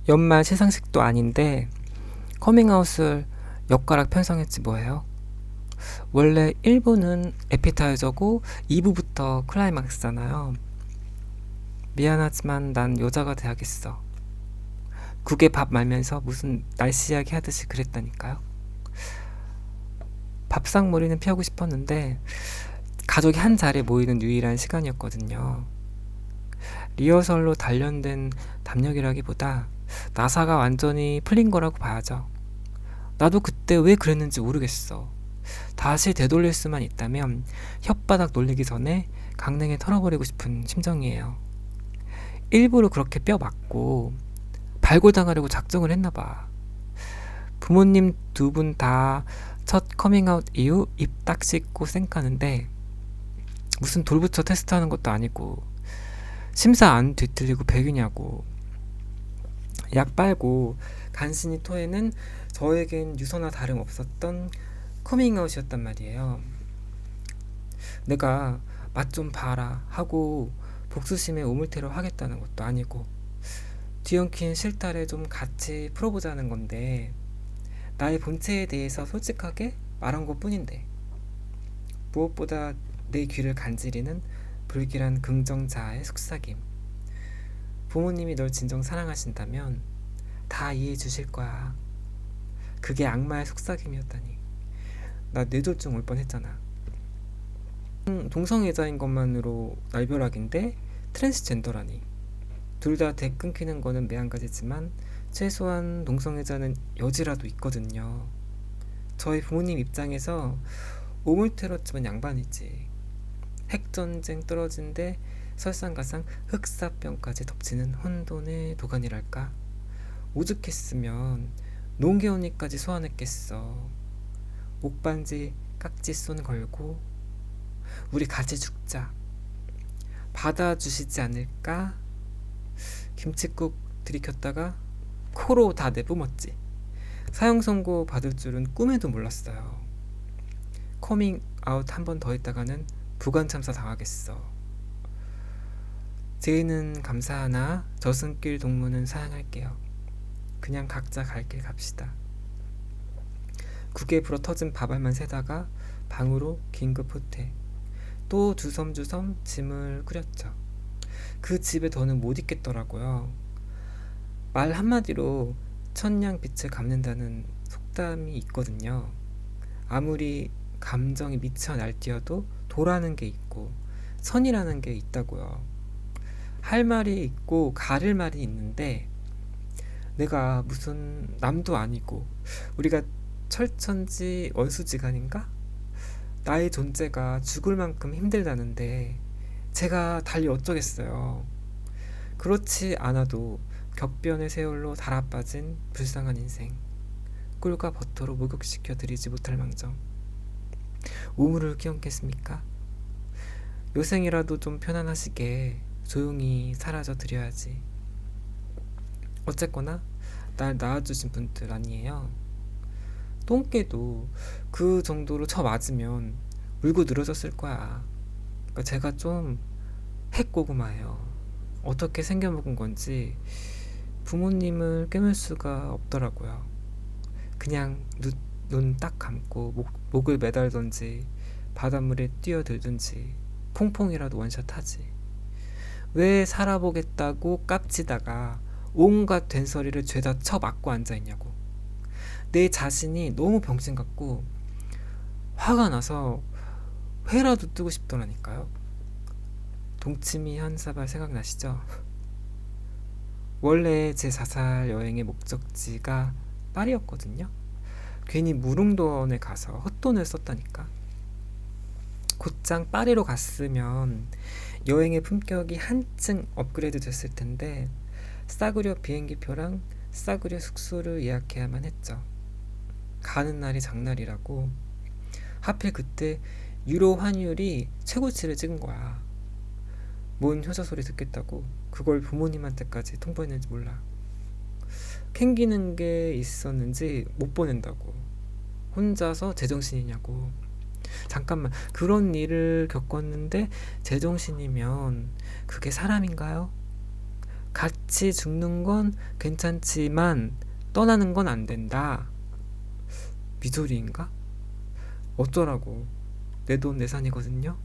연말 시상식도 아닌데 커밍아웃을 엿가락 편성했지 뭐예요. 원래 1부는 에피타이저고 2부부터 클라이막스잖아요. 미안하지만 난 여자가 돼야겠어. 국에 밥 말면서 무슨 날씨 이야기 하듯이 그랬다니까요. 밥상머리는 피하고 싶었는데 가족이 한 자리에 모이는 유일한 시간이었거든요. 리허설로 단련된 담력이라기보다 나사가 완전히 풀린 거라고 봐야죠. 나도 그때 왜 그랬는지 모르겠어. 다시 되돌릴 수만 있다면 혓바닥 놀리기 전에 강냉에 털어버리고 싶은 심정이에요. 일부러 그렇게 뼈 맞고 발골당하려고 작정을 했나봐. 부모님 두 분 다 첫 커밍아웃 이후 입 딱 씻고 쌩까는데 무슨 돌부처 테스트하는 것도 아니고 심사 안 뒤틀리고 백이냐고. 약 빨고 간신히 토해는 저에겐 유서나 다름없었던 커밍아웃이었단 말이에요. 내가 맛 좀 봐라 하고 복수심에 우물태로 하겠다는 것도 아니고 뒤엉킨 실타래 좀 같이 풀어보자는 건데 나의 본체에 대해서 솔직하게 말한 것 뿐인데 무엇보다 내 귀를 간지리는 불길한 긍정자아의 속삭임. 부모님이 널 진정 사랑하신다면 다 이해해 주실 거야. 그게 악마의 속삭임이었다니. 나 뇌졸중 올 뻔했잖아. 동성애자인 것만으로 날벼락인데 트랜스젠더라니. 둘 다 대 끊기는 거는 매한가지지만 최소한 동성애자는 여지라도 있거든요. 저희 부모님 입장에서 오물태웠지만 양반이지. 핵전쟁 떨어진데 설상가상 흑사병까지 덮치는 혼돈의 도가니랄까. 오죽했으면 농계 언니까지 소환했겠어. 옥반지 깍지손 걸고 우리 같이 죽자. 받아주시지 않을까? 김칫국 들이켰다가 코로 다 내뿜었지. 사형 선고 받을 줄은 꿈에도 몰랐어요. 커밍 아웃 한 번 더 했다가는 부관 참사 당하겠어. 제의는 감사하나 저승길 동무는 사양할게요. 그냥 각자 갈 길 갑시다. 국에 불어터진 밥알만 세다가 방으로 긴급 후퇴. 또 주섬주섬 짐을 꾸렸죠. 그 집에 더는 못 있겠더라고요. 말 한마디로 천냥 빛을 갚는다는 속담이 있거든요. 아무리 감정이 미쳐 날뛰어도 도라는 게 있고 선이라는 게 있다고요. 할 말이 있고 가릴 말이 있는데 내가 무슨 남도 아니고 우리가 철천지 원수지간인가? 나의 존재가 죽을 만큼 힘들다는데 제가 달리 어쩌겠어요. 그렇지 않아도 격변의 세월로 달아빠진 불쌍한 인생. 꿀과 버터로 목욕시켜 드리지 못할 망정. 우물을 끼얹겠습니까? 요생이라도 좀 편안하시게 조용히 사라져 드려야지. 어쨌거나 날 낳아주신 분들 아니에요. 똥개도 그 정도로 쳐 맞으면 울고 늘어졌을 거야. 그러니까 제가 좀 핵고구마예요. 어떻게 생겨먹은 건지 부모님을 깨물 수가 없더라고요. 그냥 눈 딱 감고 목을 매달던지 바닷물에 뛰어들든지 퐁퐁이라도 원샷하지. 왜 살아보겠다고 깝치다가 온갖 된소리를 죄다 쳐맞고 앉아있냐고. 내 자신이 너무 병신 같고 화가 나서 회라도 뜨고 싶더라니까요. 동치미 한 사발 생각나시죠? 원래 제 자살 여행의 목적지가 파리였거든요. 괜히 무릉도원에 가서 헛돈을 썼다니까. 곧장 파리로 갔으면 여행의 품격이 한층 업그레이드 됐을 텐데 싸구려 비행기표랑 싸구려 숙소를 예약해야만 했죠. 가는 날이 장날이라고. 하필 그때 유로 환율이 최고치를 찍은 거야. 뭔 효자 소리 듣겠다고 그걸 부모님한테까지 통보했는지 몰라. 캥기는 게 있었는지 못 보낸다고. 혼자서 제정신이냐고. 잠깐만, 그런 일을 겪었는데 제정신이면 그게 사람인가요? 같이 죽는 건 괜찮지만 떠나는 건 안 된다. 미소리인가? 어쩌라고. 내 돈 내산이거든요.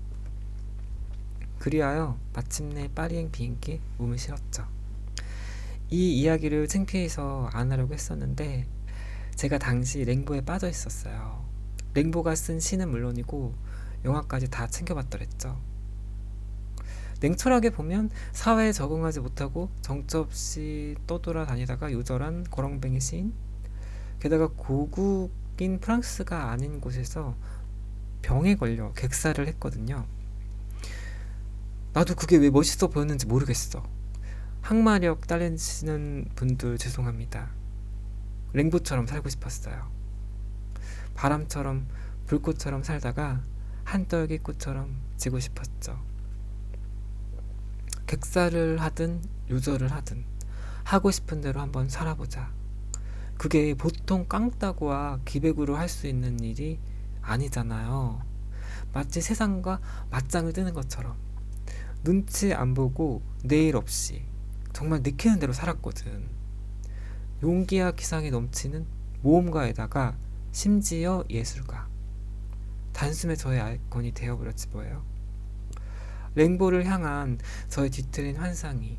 그리하여 마침내 파리행 비행기에 몸을 실었죠. 이 이야기를 창피해서 안 하려고 했었는데 제가 당시 랭보에 빠져 있었어요. 랭보가 쓴 시는 물론이고 영화까지 다 챙겨봤더랬죠. 냉철하게 보면 사회에 적응하지 못하고 정처 없이 떠돌아다니다가 요절한 거렁뱅이 시인, 게다가 고국인 프랑스가 아닌 곳에서 병에 걸려 객사를 했거든요. 나도 그게 왜 멋있어 보였는지 모르겠어. 항마력 딸리시는 분들 죄송합니다. 랭보처럼 살고 싶었어요. 바람처럼 불꽃처럼 살다가 한떨기 꽃처럼 지고 싶었죠. 객사를 하든 요절을 하든 하고 싶은 대로 한번 살아보자. 그게 보통 깡따구와 기백으로 할 수 있는 일이 아니잖아요. 마치 세상과 맞짱을 뜨는 것처럼 눈치 안 보고 내일 없이 정말 느끼는 대로 살았거든. 용기와 기상이 넘치는 모험가에다가 심지어 예술가. 단숨에 저의 아이콘이 되어버렸지 뭐예요. 랭보를 향한 저의 뒤틀린 환상이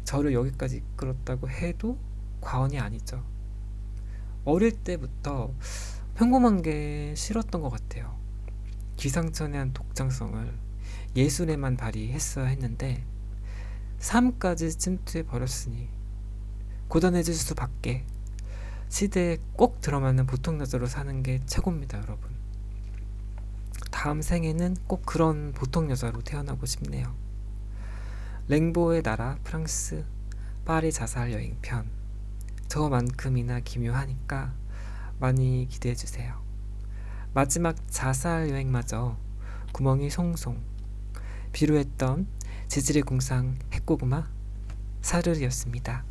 저를 여기까지 이끌었다고 해도 과언이 아니죠. 어릴 때부터 평범한 게 싫었던 것 같아요. 기상천외한 독창성을 예술에만 발휘했어야 했는데 삶까지 침투해 버렸으니 고단해질 수밖에. 시대에 꼭 들어맞는 보통 여자로 사는 게 최고입니다, 여러분. 다음 생에는 꼭 그런 보통 여자로 태어나고 싶네요. 랭보의 나라 프랑스 파리 자살 여행편. 저만큼이나 기묘하니까 많이 기대해주세요. 마지막 자살 여행마저 구멍이 송송. 비루했던 지질의 궁상 핵고구마 사르르였습니다.